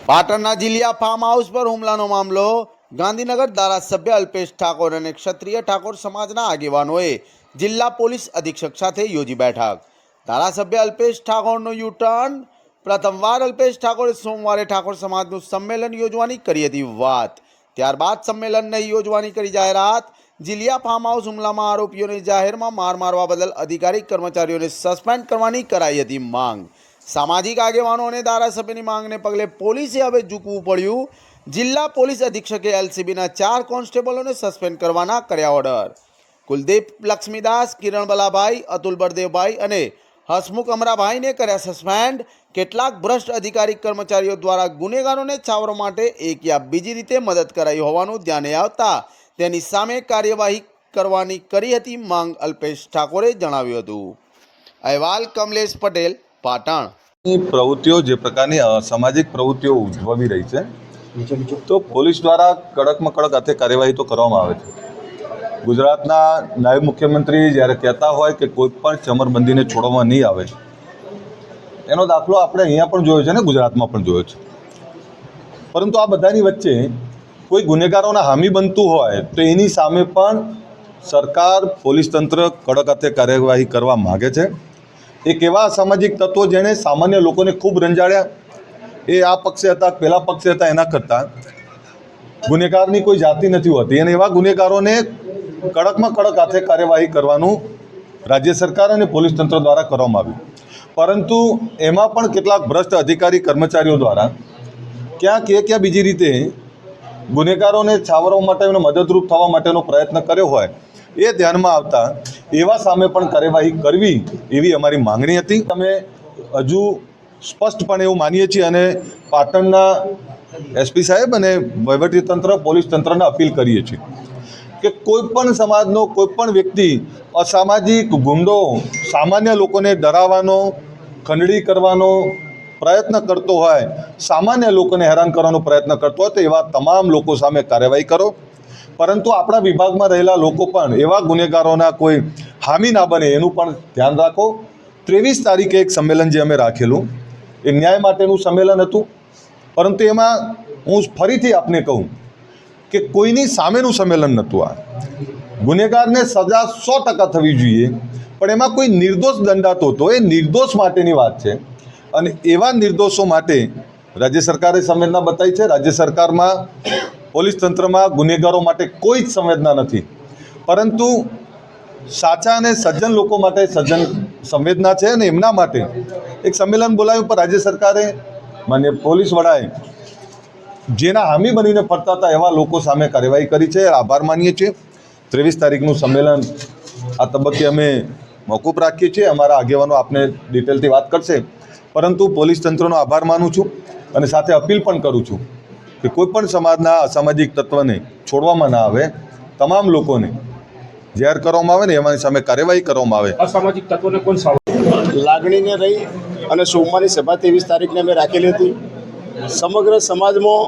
પાટણના જીલિયા farm house પર હુમલાનો મામલો ગાંધીનગર ધારાસભ્ય અલ્પેશ ઠાકોર અને ક્ષત્રિય ઠાકોર સમાજના આગેવાનોએ જિલ્લા પોલીસ અધિક્ષક સાથે યોજી બેઠક। ધારાસભ્ય અલ્પેશ ઠાકોરનો યુ-ટર્ન। પ્રથમવાર અલ્પેશ ઠાકોરે સોમવારે ઠાકોર સમાજનું સંમેલન યોજવાની કરી હતી વાત, ત્યારબાદ સંમેલન નહીં યોજવાની કરી જાહેરાત। જીલિયા ફાર્મ હાઉસ હુમલામાં આરોપીઓને જાહેરમાં માર મારવા બદલ અધિકારી કર્મચારીઓને સસ્પેન્ડ કરવાની કરાઈ હતી માંગ। સામાજિક આગેવાનો અને ધારાસભ્યની માંગને પગલે પોલીસે હવે ઝૂકવું પડ્યું। જિલ્લા પોલીસ અધિક્ષકે એલસીબીના 4 કોન્સ્ટેબલોને સસ્પેન્ડ કરવાના કર્યા ઓર્ડર। કુલદીપ લક્ષ્મીદાસ, કિરણ બલાભાઈ, અતુલ બળદેવભાઈ અને હસમુખ અમરાભાઈને કર્યા સસ્પેન્ડ। કેટલાક ભ્રષ્ટ અધિકારી કર્મચારીઓ દ્વારા ગુનેગારોને છાવરવા માટે એક યા બીજી રીતે મદદ કરાઈ હોવાનું ધ્યાને આવતા તેની સામે કાર્યવાહી કરવાની કરી હતી માંગ અલ્પેશ ઠાકોરે જણાવ્યું હતું। અહેવાલ કમલેશ પટેલ, પાટણ। પ્રવૃત્તિઓ જે પ્રકારની સામાજિક પ્રવૃત્તિઓ ઉજવવી રહી છે તો પોલીસ દ્વારા કડકમાં કડક હાથે કાર્યવાહી તો કરવામાં આવે છે। ગુજરાતના નાયબ મુખ્યમંત્રી જ્યારે કહેતા હોય કે કોઈ પણ ચમરબંધીને છોડવામાં નહીં આવે, એનો દાખલો આપણે અહીંયા પણ જોયો છે ને ગુજરાતમાં પણ જોયો છે। પરંતુ આ બધાની વચ્ચે કોઈ ગુનેગારોના હામી બનતું હોય તો એની સામે પણ સરકાર, પોલીસ તંત્ર કડક હાથે કાર્યવાહી કરવા માગે છે। એક એવા સામાજિક તત્વો જેણે સામાન્ય લોકોને ખૂબ રંજાડ્યા, એ આ પક્ષે હતા, પેલા પક્ષે હતા, એના કરતાં ગુનેગારની કોઈ જાતિ નથી હોતી અને એવા ગુનેગારોને કડકમાં કડક હાથે કાર્યવાહી કરવાનું રાજ્ય સરકાર અને પોલીસ તંત્ર દ્વારા કરવામાં આવ્યું। પરંતુ એમાં પણ કેટલાક ભ્રષ્ટ અધિકારી કર્મચારીઓ દ્વારા ક્યાંક એક યા બીજી રીતે ગુનેગારોને છાવરવા માટે એમને મદદરૂપ થવા માટેનો પ્રયત્ન કર્યો હોય એ ધ્યાનમાં આવતા એવા સામે પણ કાર્યવાહી કરવી એવી અમારી માંગણી હતી। અમે હજુ સ્પષ્ટપણે એવું માનીએ છીએ અને પાટણના એસપી સાહેબ અને વહીવટીતંત્ર, પોલીસ તંત્રને અપીલ કરીએ છીએ કે કોઈપણ સમાજનો કોઈપણ વ્યક્તિ અસામાજિક ગુંડો સામાન્ય લોકોને ડરાવવાનો, ખંડણી કરવાનો પ્રયત્ન કરતો હોય, સામાન્ય લોકોને હેરાન કરવાનો પ્રયત્ન કરતો હોય તો એવા તમામ લોકો સામે કાર્યવાહી કરો। પરંતુ આપણા વિભાગમાં રહેલા લોકો પણ એવા ગુનેગારોના કોઈ હામી ના બને એનું પણ ધ્યાન રાખો। 23 તારીખે એક સંમેલન જે અમે રાખેલું એ ન્યાય માટેનું સંમેલન હતું, પરંતુ એમાં હું ફરીથી આપને કહું કે કોઈની સામેનું સંમેલન નહોતું। આ ગુનેગારને સજા 100% થવી જોઈએ, પણ એમાં કોઈ નિર્દોષ દંડાતો હતો, એ નિર્દોષ માટેની વાત છે અને એવા નિર્દોષો માટે રાજ્ય સરકારે સંવેદના બતાવી છે। રાજ્ય સરકારમાં, પોલીસ તંત્રમાં ગુનેગારો માટે કોઈ જ સંવેદના નથી, પરંતુ સાચા અને સજ્જન લોકો માટે સજ્જન સંવેદના છે અને એમના માટે એક સંમેલન બોલાવ્યું। પણ રાજ્ય સરકારે, માન્ય પોલીસ વડાએ જેના હામી બનીને ફરતા હતા એવા લોકો સામે કાર્યવાહી કરી છે, આભાર માનીએ છીએ। 23 તારીખનું સંમેલન આ તબક્કે અમે મોકૂફ રાખીએ છીએ। અમારા આગેવાનો આપને ડિટેલથી વાત કરશે, પરંતુ પોલીસ તંત્રનો આભાર માનું છું અને સાથે અપીલ પણ કરું છું કે કોઈપણ સમાજના અસામાજિક તત્વને છોડવામાં ના આવે, તમામ લોકોને જાહેર કરવામાં આવે ને એની સામે કાર્યવાહી કરવામાં આવે। અસામાજિક તત્વોને કોણ લાગણીને રહી અને સોમવારની સભા 23 તારીખને અમે રાખેલી હતી। સમગ્ર સમાજમાં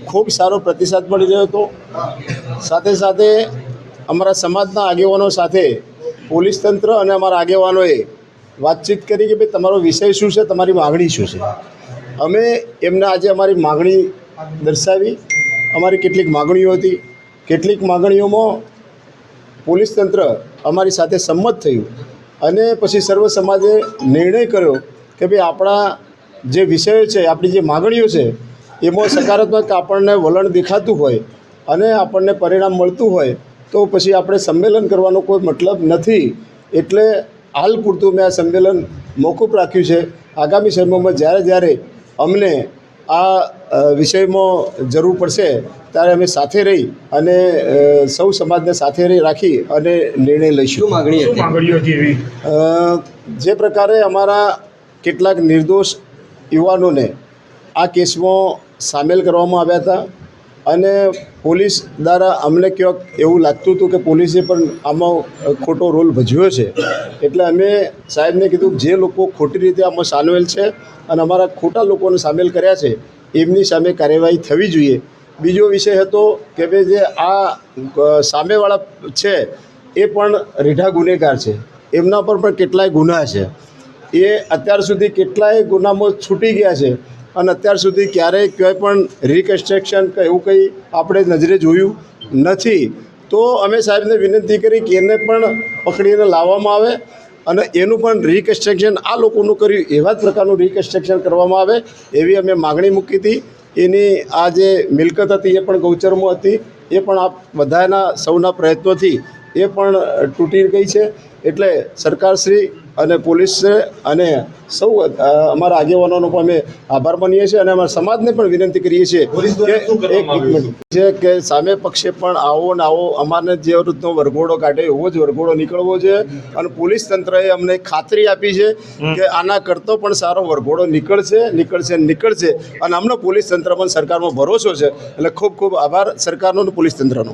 ખૂબ સારો પ્રતિસાદ મળી રહ્યો હતો। સાથે સાથે અમારા સમાજના આગેવાનો સાથે પોલીસ તંત્ર અને અમારા આગેવાનોએ વાતચીત કરી કે ભાઈ તમારો વિષય શું છે, તમારી માગણી શું છે। અમે એમને આજે અમારી માગણી દર્શાવી। અમારી કેટલીક માગણીઓ હતી, કેટલીક માગણીઓમાં પોલીસ તંત્ર અમારી સાથે સંમત થયું અને પછી સર્વ સમાજે નિર્ણય કર્યો કે ભાઈ આપણા જે વિષયો છે, આપણી જે માગણીઓ છે એમાં સકારાત્મક આપણને વલણ દેખાતું હોય અને આપણને પરિણામ મળતું હોય તો પછી આપણે સંમેલન કરવાનો કોઈ મતલબ નથી। એટલે હાલ પૂરતું મેં આ સંમેલન મોકૂફ રાખ્યું છે। આગામી સમયમાં જ્યારે અમને આ વિષયમાં જરૂર પડશે ત્યારે અમે સાથે રહી અને સૌ સમાજને સાથે રાખી અને નિર્ણય લઈશું। માગણીઓ હતી જે પ્રકારે અમારા કેટલાક નિર્દોષ યુવાનોને આ કેસમાં સામેલ કરવામાં આવ્યા હતા અને પોલીસ દ્વારા અમને ક્યાંક એવું લાગતું હતું કે પોલીસે પણ આમાં ખોટો રોલ ભજવ્યો છે। એટલે અમે સાહેબને કીધું જે લોકો ખોટી રીતે આમાં સામેલ છે અને અમારા ખોટા લોકોને સામેલ કર્યા છે એમની સામે કાર્યવાહી થવી જોઈએ। બીજો વિષય હતો કે ભાઈ જે આ સામેવાળા છે એ પણ રીઢા ગુનેગાર છે, એમના પર પણ કેટલાય ગુના છે, એ અત્યાર સુધી કેટલાય ગુનામાં છૂટી ગયા છે અને અત્યાર સુધી ક્યારેય ક્યાંય પણ રિકન્સ્ટ્રક્શન કે એવું કંઈ આપણે નજરે જોયું નથી. તો અમે સાહેબને વિનંતી કરી કે એને પણ પકડીને લાવવામાં આવે અને એનું પણ રિકન્સ્ટ્રક્શન આ લોકોનું કર્યું એવા જ પ્રકારનું રિકન્સ્ટ્રક્શન કરવામાં આવે એવી અમે માગણી મૂકી હતી. એની આ જે મિલકત હતી એ પણ ગૌચરમાં હતી, એ પણ આ બધાના સૌના પ્રયત્નોથી એ પણ તૂટી ગઈ છે. એટલે સરકારશ્રી અને પોલીસ અને સૌ અમારા આગેવાનોનો પણ અમે આભાર માનીએ છીએ અને અમારા સમાજને પણ વિનંતી કરીએ છીએ કે એક મિનિટ છે કે સામે પક્ષે પણ આવો ને આવો અમારને જે રીતનો વરઘોડો કાઢે એવો જ વરઘોડો નીકળવો છે. અને પોલીસ તંત્રએ અમને ખાતરી આપી છે કે આના કરતો પણ સારો વરઘોડો નીકળશે અને અમને પોલીસ તંત્ર પણ સરકારમાં ભરોસો છે. એટલે ખૂબ ખૂબ આભાર સરકારનો અને પોલીસ તંત્રનો.